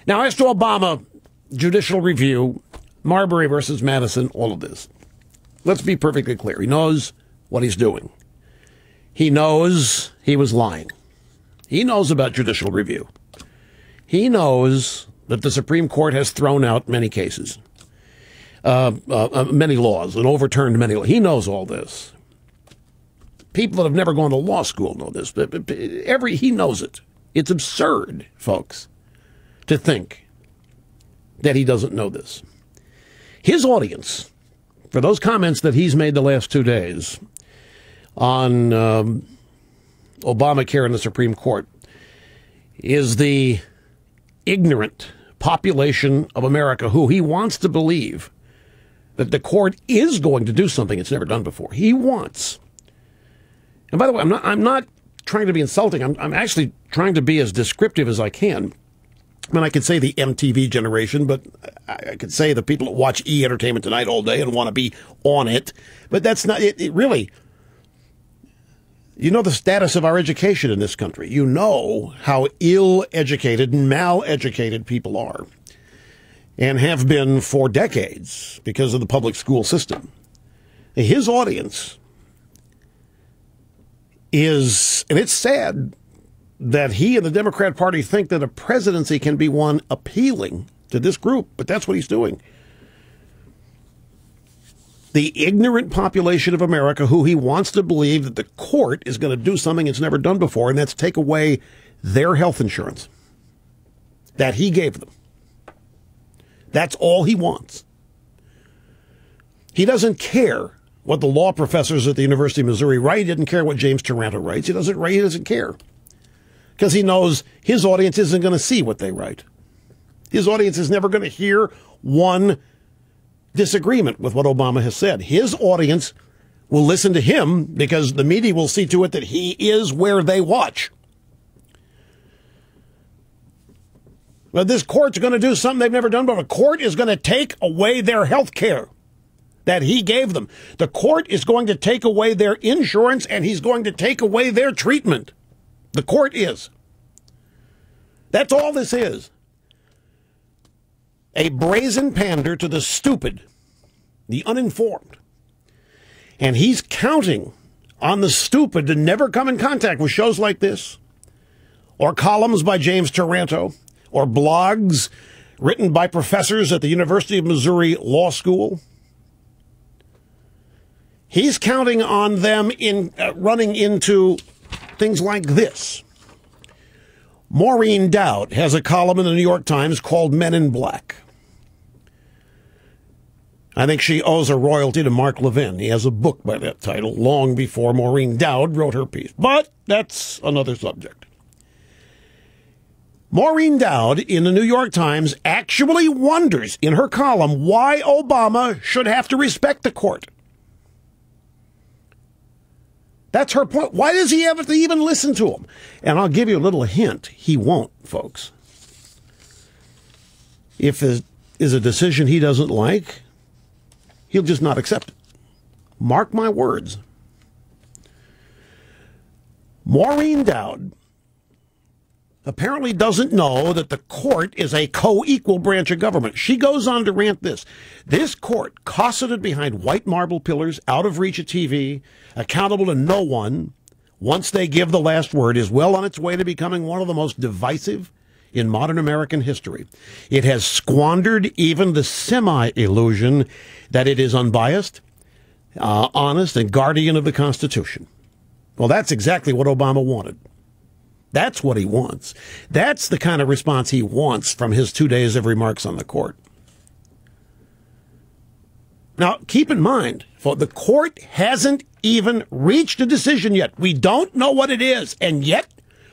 Now, as to Obama, judicial review, Marbury versus Madison, all of this. Let's be perfectly clear. He knows what he's doing. He knows he was lying. He knows about judicial review. He knows that the Supreme Court has thrown out many cases, many laws, and overturned many laws. He knows all this. People that have never gone to law school know this. He knows it. It's absurd, folks, to think that he doesn't know this. His audience, for those comments that he's made the last 2 days on Obamacare in the Supreme Court, is the ignorant population of America who he wants to believe that the court is going to do something it's never done before. He wants. And by the way, I'm not trying to be insulting. I'm actually trying to be as descriptive as I can. I mean, I could say the MTV generation, but I could say the people that watch E! Entertainment Tonight all day and want to be on it. But that's not it. Really, you know the status of our education in this country. You know how ill-educated and mal-educated people are and have been for decades because of the public school system. His audience is, and it's sad that he and the Democrat Party think that a presidency can be one appealing to this group, but that's what he's doing. The ignorant population of America who he wants to believe that the court is going to do something it's never done before, and that's take away their health insurance that he gave them. That's all he wants. He doesn't care what the law professors at the University of Missouri write. He doesn't care what James Taranto writes. He doesn't care. Because he knows his audience isn't going to see what they write. His audience is never going to hear one disagreement with what Obama has said. His audience will listen to him because the media will see to it that he is where they watch. But this court's going to do something they've never done before. The court is going to take away their health care that he gave them. The court is going to take away their insurance, and he's going to take away their treatment. The court is. That's all this is. A brazen pander to the stupid, the uninformed. And he's counting on the stupid to never come in contact with shows like this, or columns by James Taranto, or blogs written by professors at the University of Missouri Law School. He's counting on them in running into things like this. Maureen Dowd has a column in the New York Times called Men in Black. I think she owes a royalty to Mark Levin. He has a book by that title long before Maureen Dowd wrote her piece. But that's another subject. Maureen Dowd in the New York Times actually wonders in her column why Obama should have to respect the court. That's her point. Why does he have to even listen to him? And I'll give you a little hint. He won't, folks. If it is a decision he doesn't like, he'll just not accept it. Mark my words. Maureen Dowd apparently doesn't know that the court is a co-equal branch of government. She goes on to rant this. This court, cosseted behind white marble pillars, out of reach of TV, accountable to no one, once they give the last word, is well on its way to becoming one of the most divisive in modern American history. It has squandered even the semi-illusion that it is unbiased, honest, and guardian of the Constitution. Well, that's exactly what Obama wanted. That's what he wants. That's the kind of response he wants from his 2 days of remarks on the court. Now, keep in mind, the court hasn't even reached a decision yet. We don't know what it is, and yet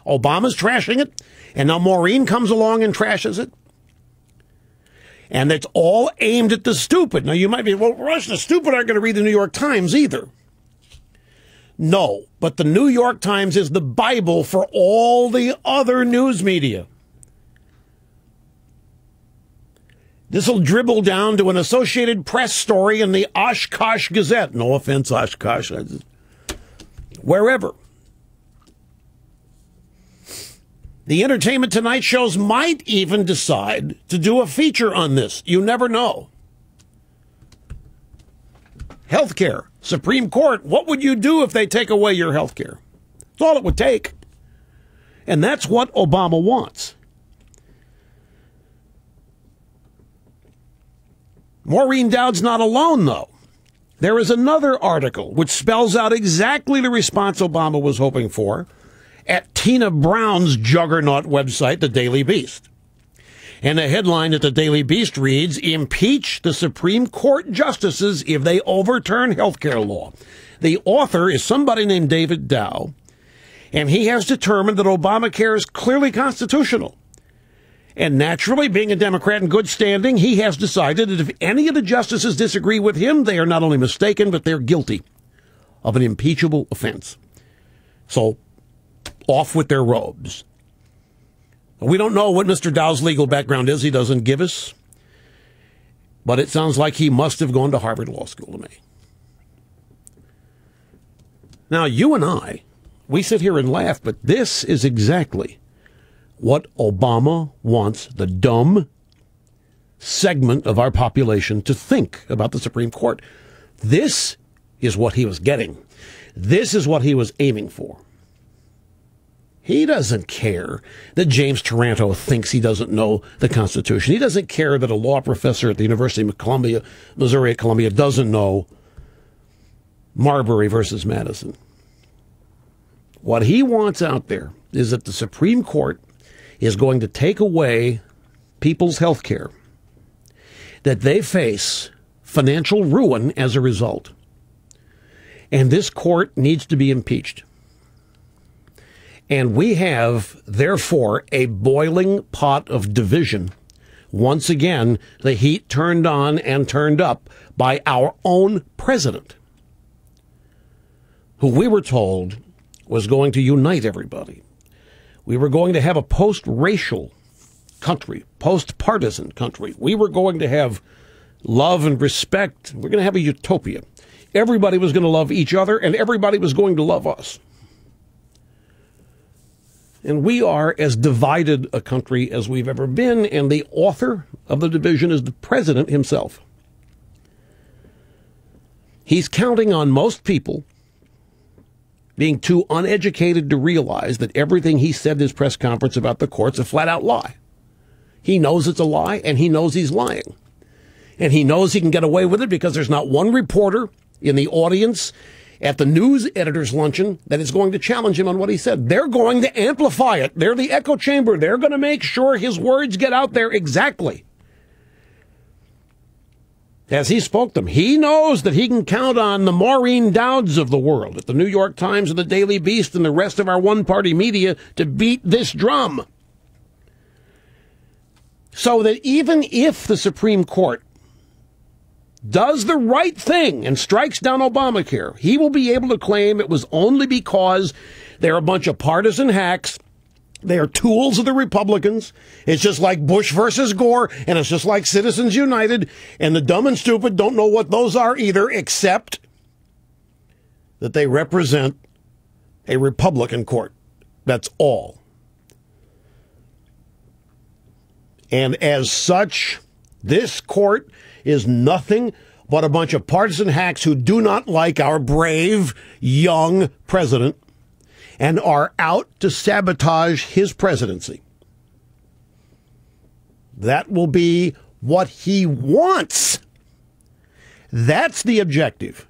Obama's trashing it, and now Maureen comes along and trashes it. And it's all aimed at the stupid. Now, you might be, well, Rush, the stupid aren't going to read the New York Times either. No, but the New York Times is the Bible for all the other news media. This will dribble down to an Associated Press story in the Oshkosh Gazette. No offense, Oshkosh. Wherever. The Entertainment Tonight shows might even decide to do a feature on this. You never know. Healthcare. Supreme Court. What would you do if they take away your healthcare? That's all it would take. And that's what Obama wants. Maureen Dowd's not alone, though. There is another article which spells out exactly the response Obama was hoping for at Tina Brown's juggernaut website, The Daily Beast. And the headline at The Daily Beast reads, "Impeach the Supreme Court justices if they overturn health care law." The author is somebody named David Dow, and he has determined that Obamacare is clearly constitutional. And naturally, being a Democrat in good standing, he has decided that if any of the justices disagree with him, they are not only mistaken, but they're guilty of an impeachable offense. So, off with their robes. We don't know what Mr. Dow's legal background is. He doesn't give us. But it sounds like he must have gone to Harvard Law School to me. Now, you and I, we sit here and laugh, but this is exactly what Obama wants the dumb segment of our population to think about the Supreme Court. This is what he was getting. This is what he was aiming for. He doesn't care that James Taranto thinks he doesn't know the Constitution. He doesn't care that a law professor at the University of Columbia, Missouri at Columbia, doesn't know Marbury versus Madison. What he wants out there is that the Supreme Court is going to take away people's health care, that they face financial ruin as a result. And this court needs to be impeached. And we have, therefore, a boiling pot of division. Once again, the heat turned on and turned up by our own president, who we were told was going to unite everybody. We were going to have a post-racial country, post-partisan country. We were going to have love and respect. We're going to have a utopia. Everybody was going to love each other, and everybody was going to love us. And we are as divided a country as we've ever been, and the author of the division is the president himself. He's counting on most people being too uneducated to realize that everything he said in his press conference about the court's a flat-out lie. He knows it's a lie, and he knows he's lying. And he knows he can get away with it because there's not one reporter in the audience at the news editor's luncheon that is going to challenge him on what he said. They're going to amplify it. They're the echo chamber. They're going to make sure his words get out there exactly as he spoke them. He knows that he can count on the Maureen Dowds of the world at the New York Times and the Daily Beast and the rest of our one-party media to beat this drum. So that even if the Supreme Court does the right thing and strikes down Obamacare, he will be able to claim it was only because they're a bunch of partisan hacks. They are tools of the Republicans. It's just like Bush versus Gore, and it's just like Citizens United, and the dumb and stupid don't know what those are either, except that they represent a Republican court. That's all. And as such, this court is nothing but a bunch of partisan hacks who do not like our brave, young president and are out to sabotage his presidency. That will be what he wants. That's the objective.